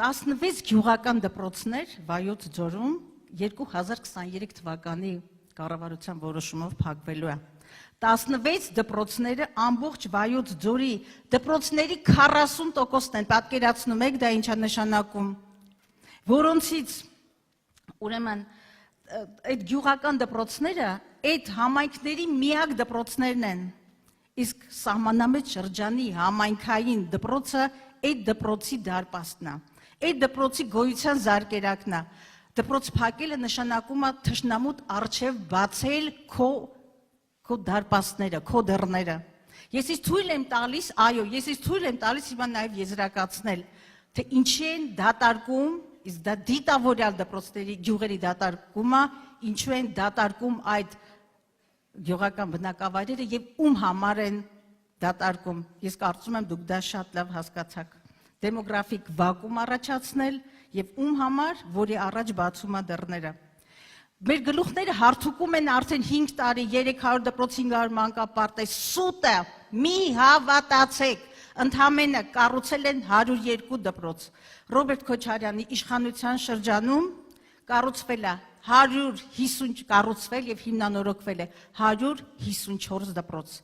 16 գյուղական դպրոցներ Վայոց ձորում 2023 թվականի կառավարության որոշումով փակվելու է։ 16 դպրոցները ամբողջ Վայոց ձորի դպրոցների 40%-ն են, պատկերացնում եք դա ինչ է նշանակում, որոնցից ուրեմն այդ գյուղական դպրոցները այդ համայնքների միակ դպրոցներն են, իսկ սահմանամետ շրջանի համայնքային դպրոցը այդ դպրոցի դարպասն է, այդ դպրոցի գոյության զարկերակն է, դպրոց փակելը նշանակում է թշնամուտ առջև բացել քո դարպասները, քո դռները։ Ես ինձ թույլ եմ տալիս, այո, ես ինձ թույլ եմ տալիս հիմա նաև եզրակացնել, թե ինչի են դատարկում, իսկ դա դիտավորյալ դպրոցների գյուղերի դատարկումը, ինչու են դատարկում այդ գյուղական բնակավայրերը եւ ում համար են դատարկում։ Ես կարծում եմ դուք դա շատ լավ հասկացաք։ Դեմոգրաֆիկ վակուում առաջացնել եւ ում համար, որի առաջ բացում է դռները։ Մեր գլուխները հարթուկում են արդեն 5 տարի 300 դպրոց 500 մանկապարտ է սուտը, մի հավատացեք, ընդամենը կառուցել են 102 դպրոց։ Ռոբերտ Քոչարյանի իշխանության շրջանում կառուցվել է 150 կառուցվել եւ հիմնանորոգվել է 154 դպրոց։